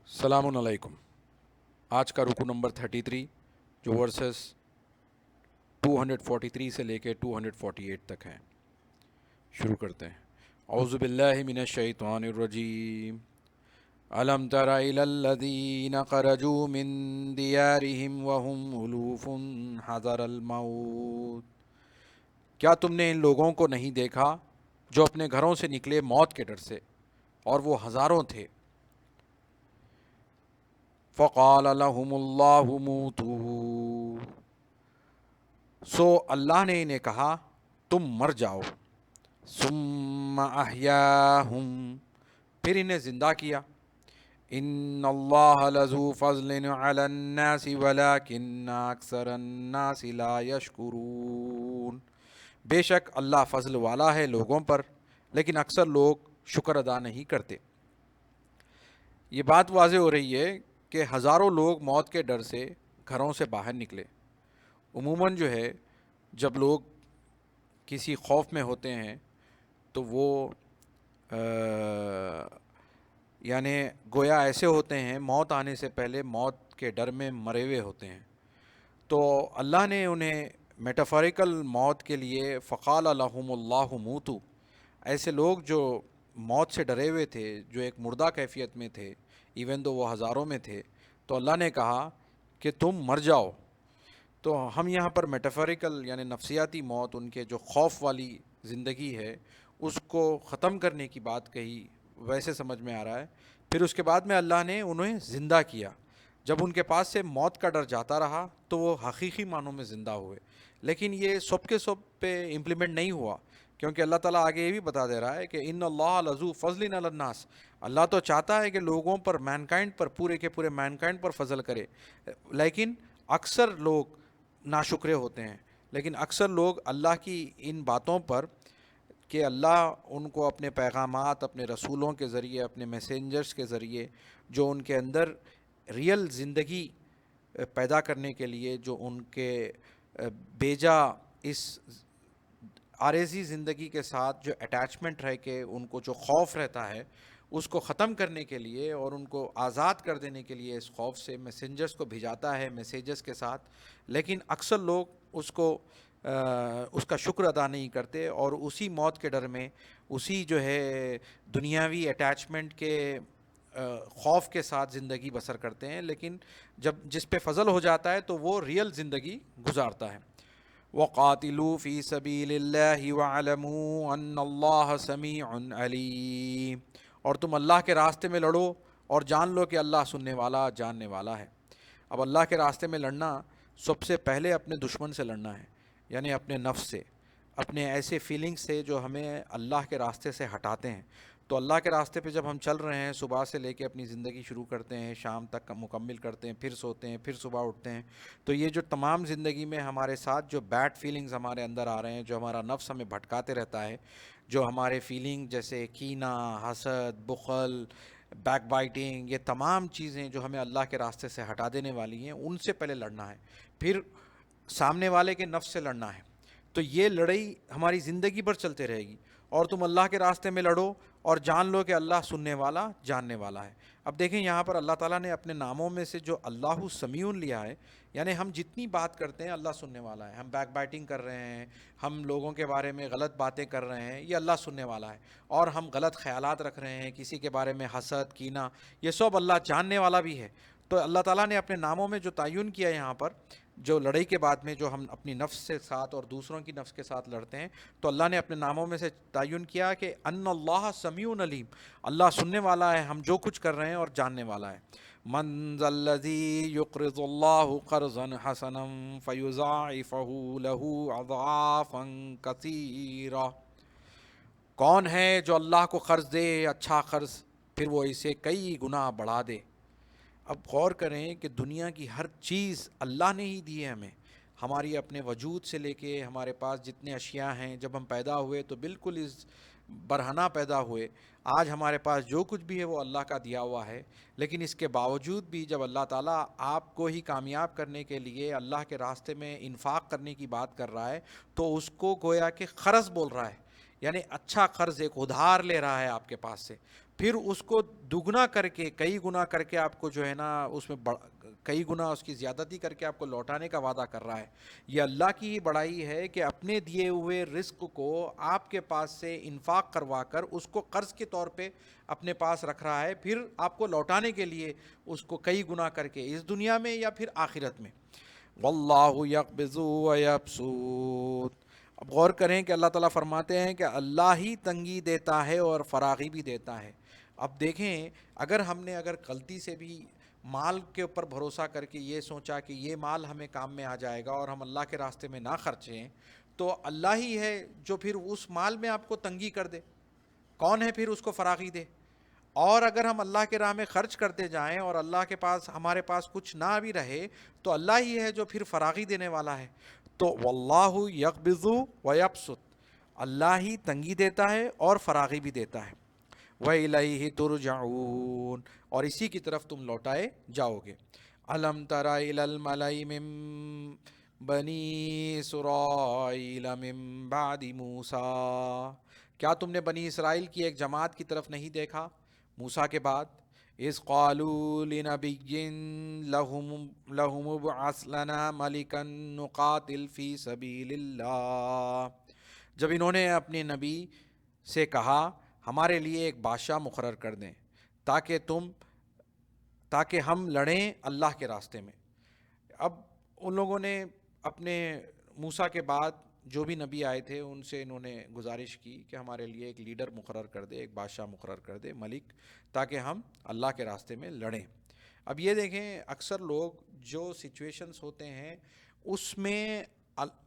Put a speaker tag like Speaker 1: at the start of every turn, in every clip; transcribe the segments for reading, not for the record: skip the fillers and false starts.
Speaker 1: السلام علیکم۔ آج کا رکو نمبر 33 جو ورسز 243 سے لے کے 248 تک ہیں، شروع کرتے ہیں۔ اعوذ باللہ من الشیطان الرجیم۔ الم تر الی الذین خرجوا من دیارہم وهم الوف حذر الموت۔ کیا تم نے ان لوگوں کو نہیں دیکھا جو اپنے گھروں سے نکلے موت کے ڈر سے، اور وہ ہزاروں تھے۔ فقال لهم اللہ موتوا، سو اللہ نے انہیں کہا تم مر جاؤ۔ ثم احیاہم، پھر انہیں زندہ کیا۔ ان اللہ لذو فضل علی الناس ولکن اکثر الناس لا یشکرون، بے شک اللہ فضل والا ہے لوگوں پر، لیکن اکثر لوگ شکر ادا نہیں کرتے۔ یہ بات واضح ہو رہی ہے کہ ہزاروں لوگ موت کے ڈر سے گھروں سے باہر نکلے۔ عموماً جو ہے جب لوگ کسی خوف میں ہوتے ہیں تو وہ یعنی گویا ایسے ہوتے ہیں موت آنے سے پہلے موت کے ڈر میں مرے ہوئے ہوتے ہیں۔ تو اللہ نے انہیں میٹافوریکل موت کے لیے فقال لهم اللہ موتوا، ایسے لوگ جو موت سے ڈرے ہوئے تھے، جو ایک مردہ کیفیت میں تھے، ایون دو وہ ہزاروں میں تھے، تو اللہ نے کہا کہ تم مر جاؤ۔ تو ہم یہاں پر میٹافوریکل یعنی نفسیاتی موت، ان کے جو خوف والی زندگی ہے اس کو ختم کرنے کی بات کہی، ویسے سمجھ میں آ رہا ہے۔ پھر اس کے بعد میں اللہ نے انہیں زندہ کیا۔ جب ان کے پاس سے موت کا ڈر جاتا رہا تو وہ حقیقی معنوں میں زندہ ہوئے، لیکن یہ سب کے سب پہ امپلیمنٹ نہیں ہوا، کیونکہ اللہ تعالیٰ آگے یہ بھی بتا دے رہا ہے کہ ان اللہ لذو فضل علی الناس، اللہ تو چاہتا ہے کہ لوگوں پر، مینکائنڈ پر، پورے کے پورے مینکائنڈ پر فضل کرے، لیکن اکثر لوگ ناشکرے ہوتے ہیں۔ لیکن اکثر لوگ اللہ کی ان باتوں پر کہ اللہ ان کو اپنے پیغامات، اپنے رسولوں کے ذریعے، اپنے میسنجرز کے ذریعے جو ان کے اندر ریئل زندگی پیدا کرنے کے لیے، جو ان کے بیجا اس عارضی زندگی کے ساتھ جو اٹیچمنٹ رہ کے ان کو جو خوف رہتا ہے اس کو ختم کرنے کے لیے اور ان کو آزاد کر دینے کے لیے اس خوف سے میسنجرز کو بھیجاتا ہے میسیجز کے ساتھ، لیکن اکثر لوگ اس کا شکر ادا نہیں کرتے اور اسی موت کے ڈر میں، اسی جو ہے دنیاوی اٹیچمنٹ کے خوف کے ساتھ زندگی بسر کرتے ہیں، لیکن جب جس پہ فضل ہو جاتا ہے تو وہ ریئل زندگی گزارتا ہے۔ وَقَاتِلُوا فِي سَبِيلِ اللَّهِ وَاعْلَمُوا أَنَّ اللَّهَ سَمِيعٌ عَلِيمٌ، اور تم اللہ کے راستے میں لڑو اور جان لو کہ اللہ سننے والا، جاننے والا ہے۔ اب اللہ کے راستے میں لڑنا، سب سے پہلے اپنے دشمن سے لڑنا ہے، یعنی اپنے نفس سے، اپنے ایسے فیلنگز سے جو ہمیں اللہ کے راستے سے ہٹاتے ہیں۔ تو اللہ کے راستے پہ جب ہم چل رہے ہیں، صبح سے لے کے اپنی زندگی شروع کرتے ہیں، شام تک مکمل کرتے ہیں، پھر سوتے ہیں، پھر صبح اٹھتے ہیں، تو یہ جو تمام زندگی میں ہمارے ساتھ جو بیڈ فیلنگز ہمارے اندر آ رہے ہیں، جو ہمارا نفس ہمیں بھٹکاتے رہتا ہے، جو ہمارے فیلنگ جیسے کینہ، حسد، بخل، بیک بائٹنگ، یہ تمام چیزیں جو ہمیں اللہ کے راستے سے ہٹا دینے والی ہیں، ان سے پہلے لڑنا ہے، پھر سامنے والے کے نفس سے لڑنا ہے۔ تو یہ لڑائی ہماری زندگی پر چلتے رہے گی، اور تم اللہ کے راستے میں لڑو اور جان لو کہ اللہ سننے والا، جاننے والا ہے۔ اب دیکھیں یہاں پر اللہ تعالیٰ نے اپنے ناموں میں سے جو اللہ سمیع لیا ہے، یعنی ہم جتنی بات کرتے ہیں اللہ سننے والا ہے، ہم بیک بائٹنگ کر رہے ہیں، ہم لوگوں کے بارے میں غلط باتیں کر رہے ہیں، یہ اللہ سننے والا ہے، اور ہم غلط خیالات رکھ رہے ہیں کسی کے بارے میں، حسد، کینہ، یہ سب اللہ جاننے والا بھی ہے۔ تو اللہ تعالیٰ نے اپنے ناموں میں جو تعین کیا یہاں پر، جو لڑائی کے بعد میں جو ہم اپنی نفس کے ساتھ اور دوسروں کی نفس کے ساتھ لڑتے ہیں، تو اللہ نے اپنے ناموں میں سے تعین کیا کہ ان اللہ سمیع علیم، اللہ سننے والا ہے ہم جو کچھ کر رہے ہیں اور جاننے والا ہے۔ من ذا الذی یقرض اللہ قرضا حسنا فیضاعفہ لہ اضعافا کثیرہ، کون ہے جو اللہ کو قرض دے اچھا قرض، پھر وہ اسے کئی گنا بڑھا دے۔ اب غور کریں کہ دنیا کی ہر چیز اللہ نے ہی دی ہے ہمیں، ہماری اپنے وجود سے لے کے ہمارے پاس جتنے اشیاء ہیں، جب ہم پیدا ہوئے تو بالکل اس برہنہ پیدا ہوئے، آج ہمارے پاس جو کچھ بھی ہے وہ اللہ کا دیا ہوا ہے، لیکن اس کے باوجود بھی جب اللہ تعالیٰ آپ کو ہی کامیاب کرنے کے لیے اللہ کے راستے میں انفاق کرنے کی بات کر رہا ہے تو اس کو گویا کہ قرض بول رہا ہے، یعنی اچھا قرض، ایک ادھار لے رہا ہے آپ کے پاس سے۔ پھر اس کو دگنا کر کے، کئی گنا کر کے آپ کو جو ہے نا اس میں کئی گنا اس کی زیادتی کر کے آپ کو لوٹانے کا وعدہ کر رہا ہے۔ یہ اللہ کی ہی بڑائی ہے کہ اپنے دیے ہوئے رزق کو آپ کے پاس سے انفاق کروا کر اس کو قرض کے طور پہ اپنے پاس رکھ رہا ہے، پھر آپ کو لوٹانے کے لیے اس کو کئی گنا کر کے اس دنیا میں یا پھر آخرت میں۔ واللہ یقبض ویبسط۔ اب غور کریں کہ اللہ تعالیٰ فرماتے ہیں کہ اللہ ہی تنگی دیتا ہے اور فراغی بھی دیتا ہے۔ اب دیکھیں، اگر غلطی سے بھی مال کے اوپر بھروسہ کر کے یہ سوچا کہ یہ مال ہمیں کام میں آ جائے گا اور ہم اللہ کے راستے میں نہ خرچیں، تو اللہ ہی ہے جو پھر اس مال میں آپ کو تنگی کر دے۔ کون ہے پھر اس کو فراغی دے؟ اور اگر ہم اللہ کے راہ میں خرچ کرتے جائیں اور اللہ کے پاس ہمارے پاس کچھ نہ بھی رہے، تو اللہ ہی ہے جو پھر فراغی دینے والا ہے۔ تو واللہ یقبض ویبسط، اللہ ہی تنگی دیتا ہے اور فراغی بھی دیتا ہے۔ وَإِلَيْهِ تُرْجَعُونَ، اور اسی کی طرف تم لوٹائے جاؤ گے۔ أَلَمْ تَرَ إِلَى الْمَلَإِ مِن بَنِي إِسْرَائِيلَ مِن بَعْدِ مُوسَىٰ، کیا تم نے بنی اسرائیل کی ایک جماعت کی طرف نہیں دیکھا موسیٰ کے بعد؟ اذ قالوا لنبي لهم ابعث لنا ملكا نقاتل في سبيل اللہ، جب انہوں نے اپنے نبی سے کہا ہمارے لیے ایک بادشاہ مقرر کر دیں تاکہ ہم لڑیں اللہ کے راستے میں۔ اب ان لوگوں نے اپنے موسیٰ کے بعد جو بھی نبی آئے تھے ان سے انہوں نے گزارش کی کہ ہمارے لیے ایک لیڈر مقرر کر دے، ایک بادشاہ مقرر کر دے، ملک، تاکہ ہم اللہ کے راستے میں لڑیں۔ اب یہ دیکھیں، اکثر لوگ جو سچویشنز ہوتے ہیں اس میں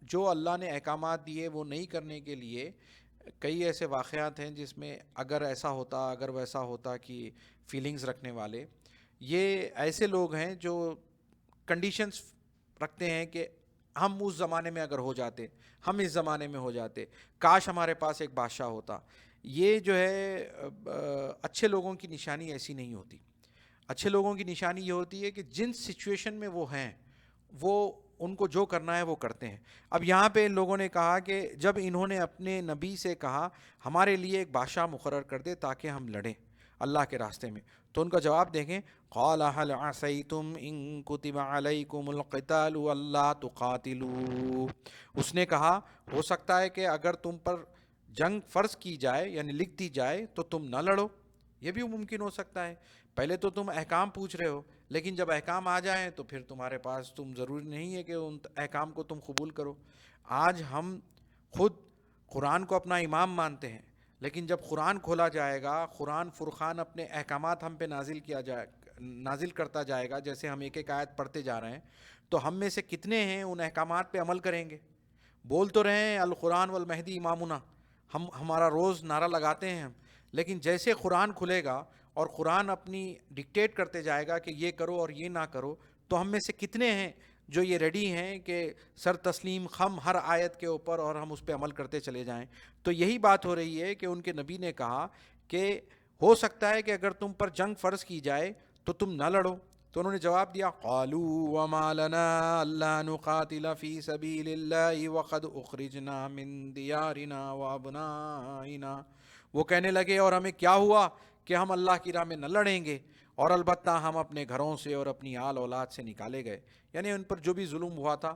Speaker 1: جو اللہ نے احکامات دیے وہ نہیں کرنے کے لیے کئی ایسے واقعات ہیں جس میں اگر ایسا ہوتا، اگر ویسا ہوتا کی فیلنگز رکھنے والے، یہ ایسے لوگ ہیں جو کنڈیشنز رکھتے ہیں کہ ہم اس زمانے میں اگر ہو جاتے، ہم اس زمانے میں ہو جاتے، کاش ہمارے پاس ایک بادشاہ ہوتا۔ یہ جو ہے اچھے لوگوں کی نشانی ایسی نہیں ہوتی۔ اچھے لوگوں کی نشانی یہ ہوتی ہے کہ جن سچویشن میں وہ ہیں وہ ان کو جو کرنا ہے وہ کرتے ہیں۔ اب یہاں پہ ان لوگوں نے کہا کہ جب انہوں نے اپنے نبی سے کہا ہمارے لیے ایک بادشاہ مقرر کر دے تاکہ ہم لڑیں اللہ کے راستے میں، تو ان کا جواب دیکھیں، قال هل عصیتم ان کتب علیکم القتال الا تقاتلوا، اس نے کہا ہو سکتا ہے کہ اگر تم پر جنگ فرض کی جائے یعنی لکھ دی جائے تو تم نہ لڑو، یہ بھی ممکن ہو سکتا ہے۔ پہلے تو تم احکام پوچھ رہے ہو، لیکن جب احکام آ جائیں تو پھر تمہارے پاس تم ضروری نہیں ہے کہ ان احکام کو تم قبول کرو۔ آج ہم خود قرآن کو اپنا امام مانتے ہیں، لیکن جب قرآن کھولا جائے گا، قرآن فرقان اپنے احکامات ہم پہ نازل کرتا جائے گا، جیسے ہم ایک ایک آیت پڑھتے جا رہے ہیں، تو ہم میں سے کتنے ہیں ان احکامات پہ عمل کریں گے؟ بول تو رہے ہیں القرآن والمہدی امامنا، ہمارا روز نعرہ لگاتے ہیں ہم، لیکن جیسے قرآن کھلے گا اور قرآن اپنی ڈکٹیٹ کرتے جائے گا کہ یہ کرو اور یہ نہ کرو، تو ہم میں سے کتنے ہیں جو یہ ریڈی ہیں کہ سر تسلیم خم ہر آیت کے اوپر اور ہم اس پہ عمل کرتے چلے جائیں؟ تو یہی بات ہو رہی ہے کہ ان کے نبی نے کہا کہ ہو سکتا ہے کہ اگر تم پر جنگ فرض کی جائے تو تم نہ لڑو، تو انہوں نے جواب دیا قالوا وما لنا الا نقاتل فی سبیل اللہ وقد اخرجنا من دیارنا وابنائنا، وہ کہنے لگے اور ہمیں کیا ہوا کہ ہم اللہ کی راہ میں نہ لڑیں گے، اور البتہ ہم اپنے گھروں سے اور اپنی آل اولاد سے نکالے گئے، یعنی ان پر جو بھی ظلم ہوا تھا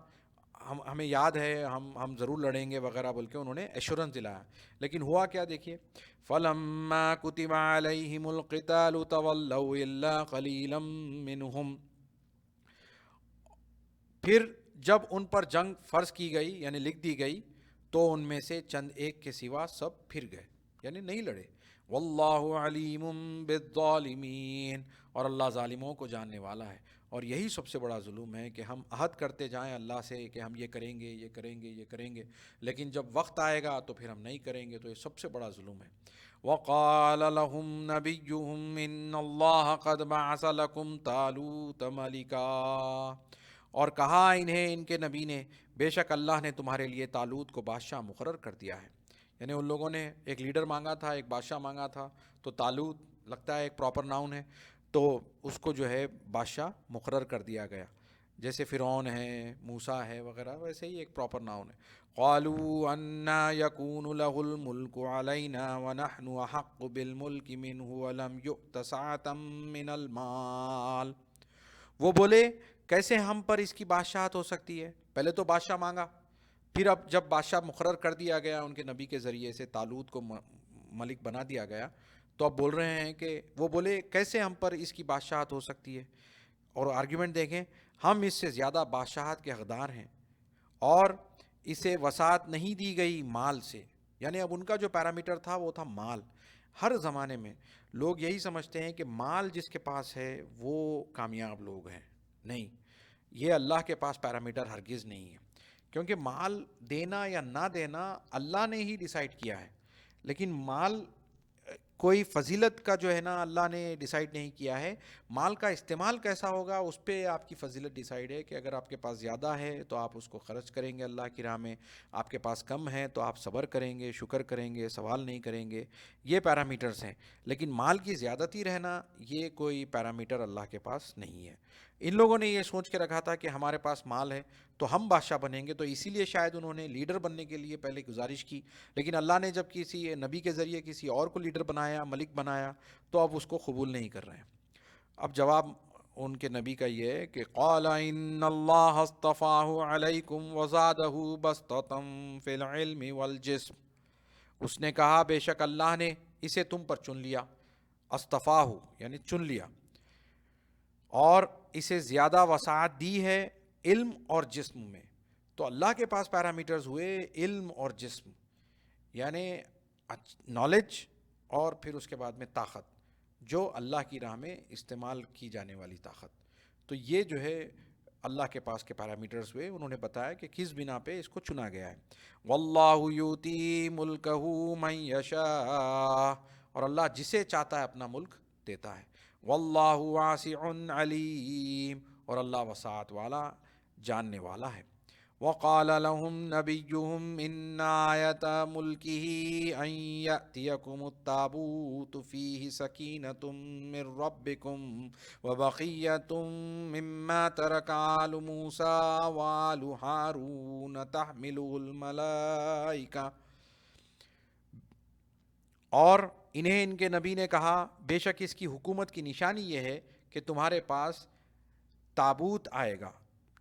Speaker 1: ہمیں یاد ہے، ہم ضرور لڑیں گے وغیرہ بول کے انہوں نے ایشورنس دلایا۔ لیکن ہوا کیا دیکھیے، فَلَمَّا كُتِبَ عَلَيْهِمُ الْقِتَالُ تَوَلَّوْا إِلَّا قَلِيلًا مِّنْهُمْ، پھر جب ان پر جنگ فرض کی گئی یعنی لکھ دی گئی تو ان میں سے چند ایک کے سوا سب پھر گئے، یعنی نہیں لڑے۔ واللہ علیم بالظالمین، اور اللہ ظالموں کو جاننے والا ہے۔ اور یہی سب سے بڑا ظلم ہے کہ ہم عہد کرتے جائیں اللہ سے کہ ہم یہ کریں گے، یہ کریں گے، یہ کریں گے، لیکن جب وقت آئے گا تو پھر ہم نہیں کریں گے، تو یہ سب سے بڑا ظلم ہے۔ وقال لهم نبيهم ان اللہ قد بعث لكم طالوت ملکا، اور کہا انہیں ان کے نبی نے بے شک اللہ نے تمہارے لیے طالوت کو بادشاہ مقرر کر دیا ہے۔ یعنی ان لوگوں نے ایک لیڈر مانگا تھا، ایک بادشاہ مانگا تھا، تو طالوت لگتا ہے ایک پراپر ناؤن ہے، تو اس کو جو ہے بادشاہ مقرر کر دیا گیا۔ جیسے فرعون ہے، موسیٰ ہے وغیرہ، ویسے ہی ایک پراپر ناؤن ہے۔ قالوا انا یکون له الملک علینا ونحن احق بالملک منہ ولم یؤت سعۃ من المال۔ وہ بولے کیسے ہم پر اس کی بادشاہت ہو سکتی ہے؟ پہلے تو بادشاہ مانگا، پھر اب جب بادشاہ مقرر کر دیا گیا ان کے نبی کے ذریعے سے، طالوت کو ملک بنا دیا گیا، تو اب بول رہے ہیں کہ وہ بولے کیسے ہم پر اس کی بادشاہت ہو سکتی ہے؟ اور آرگیومنٹ دیکھیں، ہم اس سے زیادہ بادشاہت کے حقدار ہیں، اور اسے وسعت نہیں دی گئی مال سے، یعنی اب ان کا جو پیرامیٹر تھا وہ تھا مال۔ ہر زمانے میں لوگ یہی سمجھتے ہیں کہ مال جس کے پاس ہے وہ کامیاب لوگ ہیں، نہیں، یہ اللہ کے پاس پیرامیٹر ہرگز نہیں ہے، کیونکہ مال دینا یا نہ دینا اللہ نے ہی ڈیسائیڈ کیا ہے، لیکن مال کوئی فضیلت کا جو ہے نا اللہ نے ڈیسائیڈ نہیں کیا ہے۔ مال کا استعمال کیسا ہوگا اس پہ آپ کی فضیلت ڈیسائیڈ ہے، کہ اگر آپ کے پاس زیادہ ہے تو آپ اس کو خرچ کریں گے اللہ کی راہ میں، آپ کے پاس کم ہے تو آپ صبر کریں گے، شکر کریں گے، سوال نہیں کریں گے، یہ پیرامیٹرز ہیں۔ لیکن مال کی زیادتی رہنا یہ کوئی پیرامیٹر اللہ کے پاس نہیں ہے۔ ان لوگوں نے یہ سوچ کے رکھا تھا کہ ہمارے پاس مال ہے تو ہم بادشاہ بنیں گے، تو اسی لیے شاید انہوں نے لیڈر بننے کے لیے پہلے گزارش کی، لیکن اللہ نے جب کسی نبی کے ذریعے کسی اور کو لیڈر بنایا، ملک بنایا، تو اب اس کو قبول نہیں کر رہے ہیں۔ اب جواب ان کے نبی کا یہ ہے کہ قال ان اللہ اصطفاہ علیکم وزادہ بسطۃ فی العلم والجسم، اس نے کہا بے شک اللہ نے اسے تم پر چن لیا، اصطفاہ یعنی چن لیا، اور اسے زیادہ وسعت دی ہے علم اور جسم میں۔ تو اللہ کے پاس پیرامیٹرز ہوئے علم اور جسم، یعنی نالج اور پھر اس کے بعد میں طاقت، جو اللہ کی راہ میں استعمال کی جانے والی طاقت۔ تو یہ جو ہے اللہ کے پاس کے پیرامیٹرز ہوئے، انہوں نے بتایا کہ کس بنا پہ اس کو چنا گیا ہے۔ واللہ یؤتی ملکہ من یشاء، اور اللہ جسے چاہتا ہے اپنا ملک دیتا ہے۔ واللہ واسع علیم، اور اللہ وسعت والا، جاننے والا ہے۔ وقال لهم نبيهم إن آية ملكه أن يأتيكم التابوت فيه سكينة من ربكم وبقية مما ترك آل موسى وآل هارون تحمله الملائكة، اور انہیں ان کے نبی نے کہا بے شک اس کی حکومت کی نشانی یہ ہے کہ تمہارے پاس تابوت آئے گا۔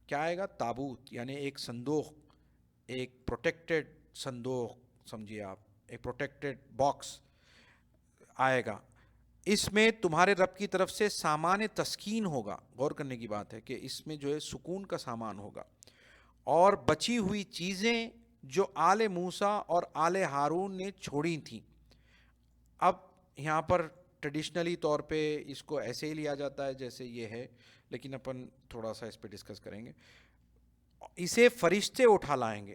Speaker 1: کیا آئے گا؟ تابوت یعنی ایک صندوق، ایک پروٹیکٹڈ صندوق سمجھیے آپ، ایک پروٹیکٹڈ باکس آئے گا، اس میں تمہارے رب کی طرف سے سامان تسکین ہوگا۔ غور کرنے کی بات ہے کہ اس میں جو ہے سکون کا سامان ہوگا، اور بچی ہوئی چیزیں جو آل موسیٰ اور آل ہارون نے چھوڑی تھیں۔ اب یہاں پر ٹریڈیشنلی طور پہ اس کو ایسے ہی لیا جاتا ہے جیسے یہ ہے، لیکن اپن تھوڑا سا اس پہ ڈسکس کریں گے۔ اسے فرشتے اٹھا لائیں گے۔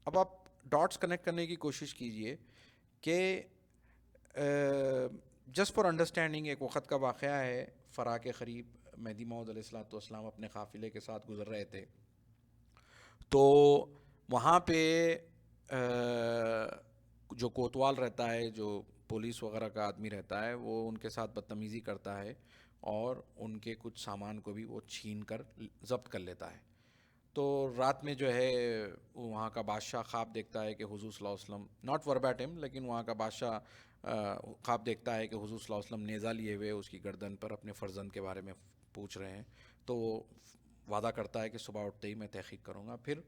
Speaker 1: اب آپ ڈاٹس کنیکٹ کرنے کی کوشش کیجئے کہ جسٹ فار انڈرسٹینڈنگ، ایک وقت کا واقعہ ہے، فرا کے قریب مہدی موعود علیہ الصلوۃ والسلام اپنے قافلے کے ساتھ گزر رہے تھے، تو وہاں پہ جو کوتوال رہتا ہے، جو پولیس وغیرہ کا آدمی رہتا ہے، وہ ان کے ساتھ بدتمیزی کرتا ہے اور ان کے کچھ سامان کو بھی وہ چھین کر ضبط کر لیتا ہے۔ تو رات میں جو ہے وہاں کا بادشاہ خواب دیکھتا ہے کہ حضور صلی اللہ علیہ وسلم، ناٹ وربیٹم لیکن وہاں کا بادشاہ خواب دیکھتا ہے کہ حضور صلی اللہ علیہ وسلم نیزہ لیے ہوئے اس کی گردن پر اپنے فرزند کے بارے میں پوچھ رہے ہیں، تو وہ وعدہ کرتا ہے کہ صبح اٹھتے ہی میں تحقیق کروں گا۔ پھر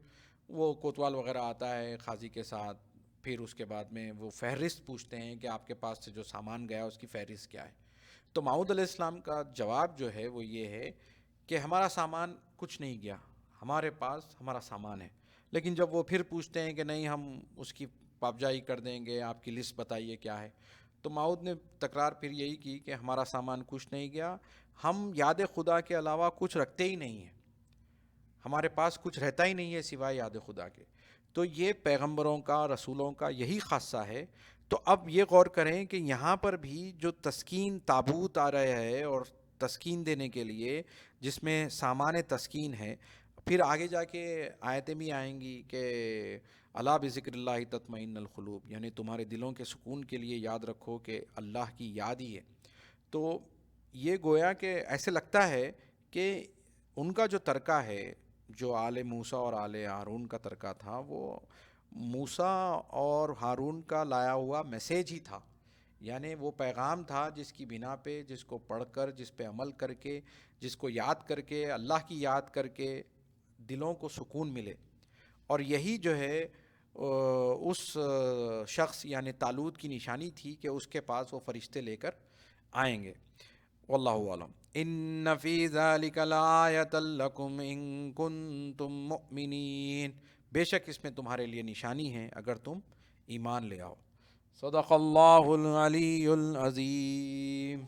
Speaker 1: وہ کوتوال وغیرہ آتا ہے قاضی کے ساتھ، پھر اس کے بعد میں وہ فہرست پوچھتے ہیں کہ آپ کے پاس سے جو سامان گیا اس کی فہرست کیا ہے۔ تو موعود علیہ السلام کا جواب جو ہے وہ یہ ہے کہ ہمارا سامان کچھ نہیں گیا، ہمارے پاس ہمارا سامان ہے۔ لیکن جب وہ پھر پوچھتے ہیں کہ نہیں، ہم اس کی پابجائی کر دیں گے، آپ کی لسٹ بتائیے کیا ہے، تو موعود نے تکرار پھر یہی کی کہ ہمارا سامان کچھ نہیں گیا، ہم یاد خدا کے علاوہ کچھ رکھتے ہی نہیں ہیں، ہمارے پاس کچھ رہتا ہی نہیں ہے سوائے یاد خدا کے۔ تو یہ پیغمبروں کا، رسولوں کا یہی خاصہ ہے۔ تو اب یہ غور کریں کہ یہاں پر بھی جو تسکین تابوت آ رہا ہے، اور تسکین دینے کے لیے جس میں سامان تسکین ہے، پھر آگے جا کے آیتیں بھی آئیں گی کہ الا بذکر اللہ تطمئن القلوب، یعنی تمہارے دلوں کے سکون کے لیے یاد رکھو کہ اللہ کی یاد ہی ہے۔ تو یہ گویا کہ ایسے لگتا ہے کہ ان کا جو ترکہ ہے، جو آل موسیٰ اور آل ہارون کا ترکہ تھا، وہ موسیٰ اور ہارون کا لایا ہوا میسیج ہی تھا، یعنی وہ پیغام تھا جس کی بنا پہ، جس کو پڑھ کر، جس پہ عمل کر کے، جس کو یاد کر کے، اللہ کی یاد کر کے دلوں کو سکون ملے۔ اور یہی جو ہے اس شخص یعنی طالوت کی نشانی تھی کہ اس کے پاس وہ فرشتے لے کر آئیں گے۔ واللہ اعلم۔ ان فی ذلک لآیۃ لکم ان کنتم مؤمنین، بے شک اس میں تمہارے لیے نشانی ہے اگر تم ایمان لے آؤ۔ صدق اللہ العلی العظیم۔